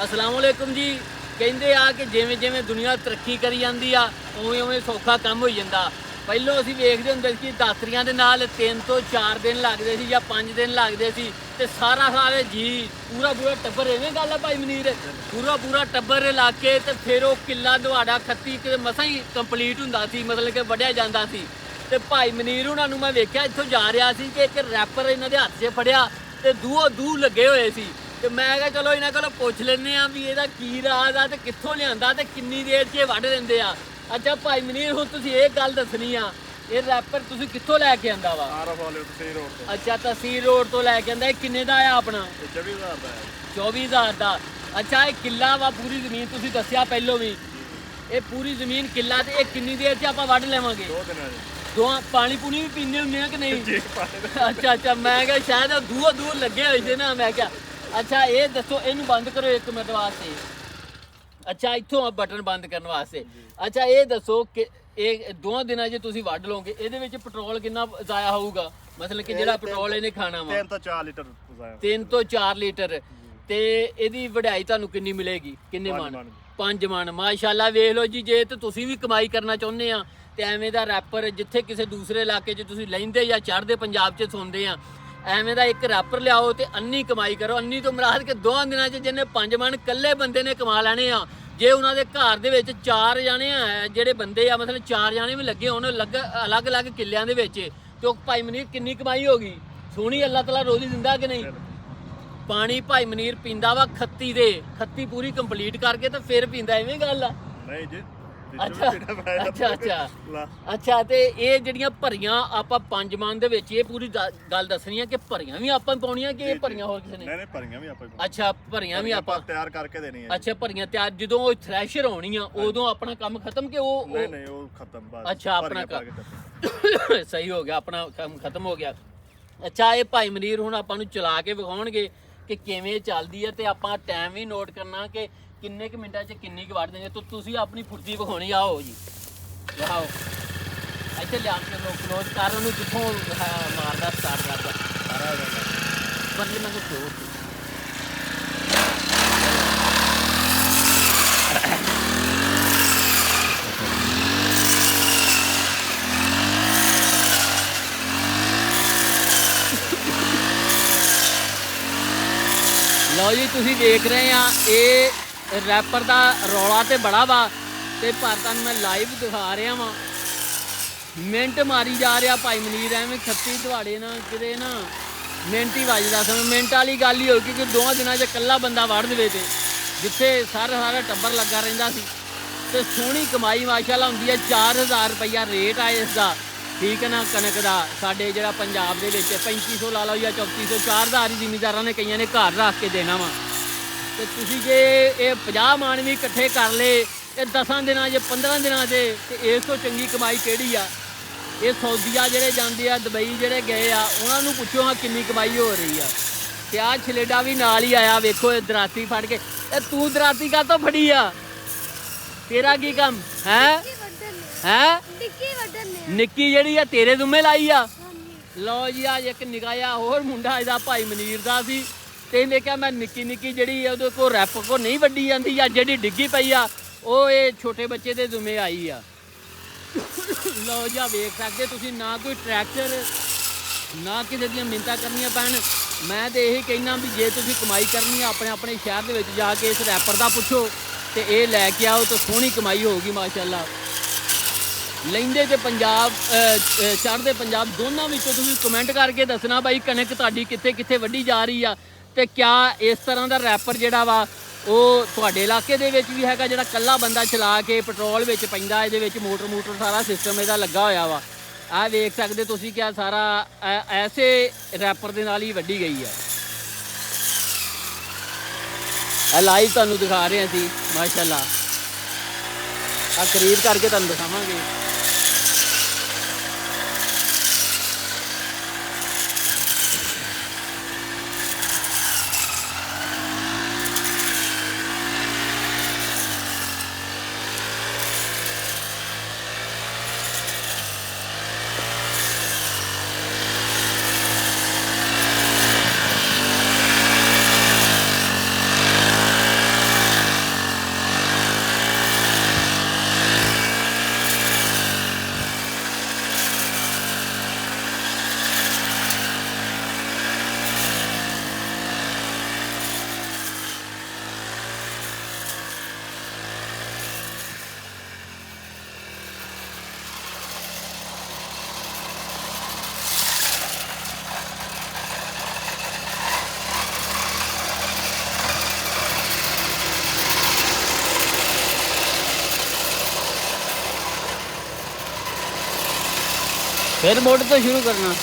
अस्सलाम वालेकुम जी। ਕਹਿੰਦੇ ਆ ਕਿ ਜਿਵੇਂ ਜਿਵੇਂ ਦੁਨੀਆ ਤਰੱਕੀ ਕਰੀ ਜਾਂਦੀ ਆ ਉਵੇਂ ਉਵੇਂ ਸੌਖਾ ਕੰਮ ਹੋਈ ਜਾਂਦਾ। ਪਹਿਲਾਂ ਅਸੀਂ ਵੇਖਦੇ ਹੁੰਦੇ ਸੀ ਕਿ ਦਾਤਰੀਆਂ ਦੇ ਨਾਲ 3 ਤੋਂ 4 ਦਿਨ ਲੱਗਦੇ ਸੀ ਜਾਂ 5 ਦਿਨ ਲੱਗਦੇ ਸੀ ਤੇ ਸਾਰਾ ਜੀ ਪੂਰਾ ਟੱਬਰ, ਐਵੇਂ ਗੱਲ ਆ ਭਾਈ ਮਨੀਰ, ਪੂਰਾ ਟੱਬਰ ਲਾ ਕੇ ਤੇ ਫਿਰ ਉਹ ਕਿੱਲਾ ਦਵਾੜਾ ਖੱਤੀ ਕਿ ਮਸਾਂ ਹੀ ਕੰਪਲੀਟ ਹੁੰਦਾ ਸੀ, ਮਤਲਬ ਕਿ ਵੱਢਿਆ ਜਾਂਦਾ ਸੀ। ਤੇ ਭਾਈ ਮਨੀਰ ਉਹਨਾਂ ਨੂੰ ਮੈਂ ਵੇਖਿਆ ਇੱਥੋਂ ਜਾ ਰਿਹਾ ਸੀ ਕਿ ਇੱਕ ਰੈਪਰ ਇਹਨਾਂ ਦੇ ਹੱਥ 'ਚ ਫੜਿਆ ਤੇ ਦੂਹ ਲੱਗੇ ਹੋਏ ਸੀ। ਤੇ ਮੈਂ ਕਿਹਾ ਚਲੋ ਇਹਨਾਂ ਕੋਲੋਂ ਪੁੱਛ ਲੈਂਦੇ ਆ ਵੀ ਇਹਦਾ ਕੀ ਰਾਜ਼ ਆ ਤੇ ਕਿੱਥੋਂ ਲਿਆਂਦਾ ਤੇ ਕਿੰਨੀ ਦੇਰ 'ਚ ਵੱਢ ਦਿੰਦੇ ਆ। ਅੱਛਾ ਭਾਈ ਮਨੀਰ, ਹੁਣ ਤੁਸੀਂ ਇਹ ਗੱਲ ਦੱਸਣੀ ਆ, ਇਹ ਰੈਪਰ ਤੁਸੀਂ ਕਿੱਥੋਂ ਲੈ ਕੇ ਆਂਦਾ ਵਾ? ਤਹਿਸੀਲ ਰੋਡ ਤੋਂ। ਅੱਛਾ, ਤਹਿਸੀਲ ਰੋਡ ਤੋਂ ਲੈ ਕੇ ਆਂਦਾ। ਇਹ ਕਿੰਨੇ ਦਾ ਆ ਆਪਣਾ? 24000 ਦਾ ਹੈ। 24000 ਦਾ। ਅੱਛਾ, ਇਹ ਕਿੱਲਾ ਵਾ ਪੂਰੀ ਜ਼ਮੀਨ, ਤੁਸੀਂ ਦੱਸਿਆ ਪਹਿਲੋਂ ਵੀ ਇਹ ਪੂਰੀ ਜ਼ਮੀਨ ਕਿੱਲਾ, ਤੇ ਇਹ ਕਿੰਨੀ ਦੇਰ 'ਚ ਆਪਾਂ ਵੱਢ ਲਵਾਂਗੇ? 2 ਦਿਨਾਂ ਜੀ। ਪਾਣੀ ਪੂਣੀ ਵੀ ਪੀਂਦੇ ਹੁੰਦੇ ਆ ਕਿ ਨਹੀਂ? ਅੱਛਾ, ਮੈਂ ਕਿਹਾ ਸ਼ਾਇਦ ਦੂਰ ਲੱਗੇ ਹੋਏ ਸੀ ਨਾ, ਮੈਂ ਕਿਹਾ। ਅੱਛਾ ਇਹ ਦੱਸੋ, ਇਹਨੂੰ ਬੰਦ ਕਰੋ 1 ਮਿੰਟ ਵਾਸਤੇ। ਅੱਛਾ, ਇੱਥੋਂ ਆ ਬਟਨ ਬੰਦ ਕਰਨ ਵਾਸਤੇ। ਅੱਛਾ ਇਹ ਦੱਸੋ ਕਿ ਇਹ 2 ਦਿਨਾਂ 'ਚ ਤੁਸੀਂ ਵੱਢ ਲਓਗੇ, ਇਹਦੇ ਵਿੱਚ ਪੈਟਰੋਲ ਕਿੰਨਾ ਜ਼ਾਇਆ ਹੋਊਗਾ? ਮਤਲਬ ਕਿ ਜਿਹੜਾ ਪੈਟਰੋਲ ਇਹਨੇ ਖਾਣਾ ਵਾ 3 ਤੋਂ 4 ਲੀਟਰ ਜ਼ਾਇਆ। 3 ਤੋਂ 4 ਲੀਟਰ। ਤੇ ਇਹਦੀ ਵਢਾਈ ਤੁਹਾਨੂੰ ਕਿੰਨੀ ਮਿਲੇਗੀ? ਕਿੰਨੇ ਮਣ? 5 ਮਣ। ਮਾਸ਼ਾਅੱਲਾ, ਵੇਖ ਲਓ ਜੀ, ਜੇ ਤੇ ਤੁਸੀਂ ਵੀ ਕਮਾਈ ਕਰਨਾ ਚਾਹੁੰਦੇ ਆ ਤੇ ਐਵੇਂ ਦਾ ਰੈਪਰ ਜਿੱਥੇ ਕਿਸੇ ਦੂਸਰੇ ਇਲਾਕੇ 'ਚ ਤੁਸੀਂ ਲੈਂਦੇ ਜਾਂ ਚੜ੍ਹਦੇ ਪੰਜਾਬ 'ਚ ਸੁਣਦੇ ਆ, ਐਵੇਂ ਦਾ ਇੱਕ ਰੈਪਰ ਲਿਆਓ ਤੇ ਅੰਨੀ ਕਮਾਈ ਕਰੋ। ਅੰਨੀ ਤੋਂ ਮੁਰਾਦ ਕਿ 2 ਦਿਨਾਂ 'ਚ ਜਿਹਨੇ 5 ਮਣ ਇਕੱਲੇ ਬੰਦੇ ਨੇ ਕਮਾ ਲੈਣੇ ਆ। ਜੇ ਉਹਨਾਂ ਦੇ ਘਰ ਦੇ ਵਿੱਚ 4 ਜਾਣੇ ਆ, ਜਿਹੜੇ ਬੰਦੇ ਆ, ਮਤਲਬ 4 ਜਾਣੇ ਵੀ ਲੱਗੇ ਹੋਣ ਅਲੱਗ-ਅਲੱਗ ਕਿੱਲਿਆਂ ਦੇ ਵਿੱਚ, ਤੇ ਉਹ ਭਾਈ ਮਨੀਰ ਕਿੰਨੀ ਕਮਾਈ ਹੋ ਗਈ? ਸੋਹਣੀ। ਅੱਲਾਹ ਤਾਲਾ ਰੋਜ਼ੀ ਦਿੰਦਾ ਕਿ ਨਹੀਂ? ਪਾਣੀ ਭਾਈ ਮਨੀਰ ਪੀਂਦਾ ਵਾ ਖੱਤੀ ਪੂਰੀ ਕੰਪਲੀਟ ਕਰਕੇ ਤੇ ਫਿਰ ਪੀਂਦਾ, ਐਵੇਂ ਗੱਲ ਆ? ਨਹੀਂ ਜੀ। ਅੱਛਾ, ਤੇ ਇਹ ਜਿਹੜੀਆਂ ਭਰੀਆਂ ਆਪਾਂ 5 ਮਣ ਦੇ ਵਿੱਚ, ਇਹ ਪੂਰੀ ਗੱਲ ਦੱਸਣੀ ਆ ਕਿ ਭਰੀਆਂ ਵੀ ਆਪਾਂ ਪਾਉਣੀਆਂ ਕਿ ਇਹ ਭਰੀਆਂ ਹੋਰ ਕਿਸੇ ਨੇ? ਨਹੀਂ, ਭਰੀਆਂ ਵੀ ਆਪਾਂ। ਅੱਛਾ, ਭਰੀਆਂ ਵੀ ਆਪਾਂ ਤਿਆਰ ਕਰਕੇ ਦੇਣੀ ਹੈ। ਅੱਛਾ, ਭਰੀਆਂ ਤਿਆਰ ਜਦੋਂ ਉਹ ਥ੍ਰੈਸ਼ਰ ਹੋਣੀ ਆ ਉਦੋਂ ਆਪਣਾ ਕੰਮ ਖਤਮ ਕਿ ਉਹ? ਨਹੀਂ, ਉਹ ਖਤਮ ਬਸ। ਅੱਛਾ, ਆਪਣਾ ਕੰਮ ਸਹੀ ਹੋ ਗਿਆ, ਆਪਣਾ ਕੰਮ ਖਤਮ ਹੋ ਗਿਆ। ਅੱਛਾ, ਇਹ ਭਾਈ ਮਨੀਰ ਹੁਣ ਆਪਾਂ ਨੂੰ ਚਲਾ ਕੇ ਵਿਖਾਉਣਗੇ ਕਿ ਕਿਵੇਂ ਚੱਲਦੀ ਹੈ, ਤੇ ਆਪਾਂ ਟਾਈਮ ਵੀ ਨੋਟ ਕਰਨਾ ਕਿ ਕਿੰਨੇ ਕੁ ਮਿੰਟਾਂ 'ਚ ਕਿੰਨੀ ਕੁ ਵੱਢ ਦੇਂਗੇ। ਤਾਂ ਤੁਸੀਂ ਆਪਣੀ ਫੁਰਤੀ ਵਿਖਾਉਣੀ। ਆਓ ਜੀ, ਆਓ ਇੱਥੇ ਲਿਆ ਕੇ ਲੋਕ ਕਲੋਜ਼ ਕਰ, ਉਹਨੂੰ ਜਿੱਥੋਂ ਮਾਰਦਾ ਸਟਾਰਟ ਕਰਦਾ ਸਾਰਾ ਹੋ ਜਾਂਦਾ। ਪਰ ਇਹਨਾਂ ਨੂੰ ਛੋੜ ਲਓ ਜੀ, ਤੁਸੀਂ ਦੇਖ ਰਹੇ ਆ ਇਹ ਰੈਪਰ ਦਾ ਰੌਲਾ ਤੇ ਬੜਾ ਵਾ, ਤੇ ਪਰ ਤੁਹਾਨੂੰ ਮੈਂ ਲਾਈਵ ਦਿਖਾ ਰਿਹਾ ਵਾਂ। ਮਿੰਟ ਮਾਰੀ ਜਾ ਰਿਹਾ ਭਾਈ ਮਨੀਰ, ਐਵੇਂ ਖੱਤੀ ਦਵਾੜੇ ਨਾ ਕਿਤੇ ਨਾ ਮਿੰਟ ਹੀ ਵੱਜਦਾ ਸਮੇਂ। ਮਿੰਟ ਵਾਲੀ ਗੱਲ ਹੀ ਹੋ ਗਈ ਕਿ 2 ਦਿਨਾਂ 'ਚ ਇਕੱਲਾ ਬੰਦਾ ਵੱਢ ਦੇਵੇ, ਤੇ ਜਿੱਥੇ ਸਾਰਾ ਟੱਬਰ ਲੱਗਾ ਰਹਿੰਦਾ ਸੀ। ਤੇ ਸੋਹਣੀ ਕਮਾਈ ਮਾਸ਼ਾਅੱਲਾ ਹੁੰਦੀ ਹੈ। 4000 ਰੁਪਈਆ ਰੇਟ ਆ ਇਸ ਦਾ, ਠੀਕ ਹੈ ਨਾ? ਕਣਕ ਦਾ ਸਾਡੇ ਜਿਹੜਾ ਪੰਜਾਬ ਦੇ ਵਿੱਚ 3500 ਲਾ ਲਓ ਜਾਂ 3400, 4000 ਹੀ ਜ਼ਿਮੀਂਦਾਰਾਂ ਨੇ ਕਈਆਂ ਨੇ ਘਰ ਰੱਖ ਕੇ ਦੇਣਾ ਵਾ। ਤੇ ਤੁਸੀਂ ਜੇ ਇਹ 50 ਮਣ ਵੀ ਇਕੱਠੇ ਕਰ ਲਏ ਇਹ 10 ਦਿਨਾਂ 'ਚ 15 ਦਿਨਾਂ 'ਚ, ਤੇ ਇਸ ਤੋਂ ਚੰਗੀ ਕਮਾਈ ਕਿਹੜੀ ਆ? ਇਹ ਸਊਦੀਆ ਜਿਹੜੇ ਜਾਂਦੇ ਆ, ਦੁਬਈ ਜਿਹੜੇ ਗਏ ਆ, ਉਹਨਾਂ ਨੂੰ ਪੁੱਛੋ ਹਾਂ ਕਿੰਨੀ ਕਮਾਈ ਹੋ ਰਹੀ ਆ। ਤੇ ਆਹ ਛਲੇਡਾ ਵੀ ਨਾਲ ਹੀ ਆਇਆ, ਵੇਖੋ ਇਹ ਦਰਾਤੀ ਫੜ ਕੇ। ਇਹ ਤੂੰ ਦਰਾਤੀ ਕਾਹਤੋਂ ਫੜੀ ਆ? ਤੇਰਾ ਕੀ ਕੰਮ ਹੈ? ਨਿੱਕੀ ਜਿਹੜੀ ਆ ਤੇਰੇ ਦੁੰਮੇ ਲਾਈ ਆ? ਲਓ ਜੀ, ਆ ਇੱਕ ਨਿੱਕਾ ਜਿਹਾ ਹੋਰ ਮੁੰਡਾ ਇਹਦਾ ਭਾਈ ਮਨੀਰ ਦਾ ਸੀ, ਤੇ ਇਹਨੇ ਕਿਹਾ ਮੈਂ ਨਿੱਕੀ ਜਿਹੜੀ ਉਹਦੇ ਕੋਲ ਰੈਪ ਕੋ ਨਹੀਂ ਵੱਢੀ ਜਾਂਦੀ, ਜਾਂ ਜਿਹੜੀ ਡਿੱਗੀ ਪਈ ਆ ਉਹ ਇਹ ਛੋਟੇ ਬੱਚੇ ਦੇ ਦੁੰਮੇ ਆਈ ਆ। ਲਓ ਜੀ, ਵੇਖ ਸਕਦੇ ਤੁਸੀਂ, ਨਾ ਕੋਈ ਟਰੈਕਟਰ ਨਾ ਕਿਸੇ ਦੀਆਂ ਮਿੰਨਤਾਂ ਕਰਨੀਆਂ ਪੈਣ। ਮੈਂ ਤੇ ਇਹੀ ਕਹਿਣਾ ਵੀ ਜੇ ਤੁਸੀਂ ਕਮਾਈ ਕਰਨੀ ਆ ਆਪਣੇ ਸ਼ਹਿਰ ਦੇ ਵਿੱਚ ਜਾ ਕੇ ਇਸ ਰੈਪਰ ਦਾ ਪੁੱਛੋ ਤੇ ਇਹ ਲੈ ਕੇ ਆਓ, ਤਾਂ ਸੋਹਣੀ ਕਮਾਈ ਹੋਊਗੀ ਮਾਸ਼ਾਅੱਲਾ। ਲੈਂਦੇ ਤੇ ਪੰਜਾਬ ਚੜ੍ਹਦੇ ਪੰਜਾਬ, ਦੋਨਾਂ ਵਿੱਚੋਂ ਤੁਸੀਂ ਕਮੈਂਟ ਕਰਕੇ ਦੱਸਣਾ ਬਾਈ ਕਣਕ ਤੁਹਾਡੀ ਕਿੱਥੇ ਵੱਢੀ ਜਾ ਰਹੀ ਆ, ਤੇ ਕਿਆ ਇਸ ਤਰ੍ਹਾਂ ਦਾ ਰੈਪਰ ਜਿਹੜਾ ਵਾ ਉਹ ਤੁਹਾਡੇ ਇਲਾਕੇ ਦੇ ਵਿੱਚ ਵੀ ਹੈਗਾ ਜਿਹੜਾ ਇਕੱਲਾ ਬੰਦਾ ਚਲਾ ਕੇ ਪੈਟਰੋਲ ਵਿੱਚ ਪੈਂਦਾ, ਇਹਦੇ ਵਿੱਚ ਮੋਟਰ ਸਾਰਾ ਸਿਸਟਮ ਇਹਦਾ ਲੱਗਾ ਹੋਇਆ ਵਾ। ਆਹ ਵੇਖ ਸਕਦੇ ਤੁਸੀਂ ਕਿਆ ਸਾਰਾ ਐਸੇ ਰੈਪਰ ਦੇ ਨਾਲ ਹੀ ਵੱਢੀ ਗਈ ਆ। ਇਹ ਲਾਈਵ ਤੁਹਾਨੂੰ ਦਿਖਾ ਰਹੇ ਸੀ ਮਾਸ਼ਾਅੱਲਾ, ਆ ਕਰੀਬ ਕਰਕੇ ਤੁਹਾਨੂੰ ਦਿਖਾਵਾਂਗੇ। ਫਿਰ ਮੋੜ ਤੋਂ ਸ਼ੁਰੂ ਕਰਨਾ।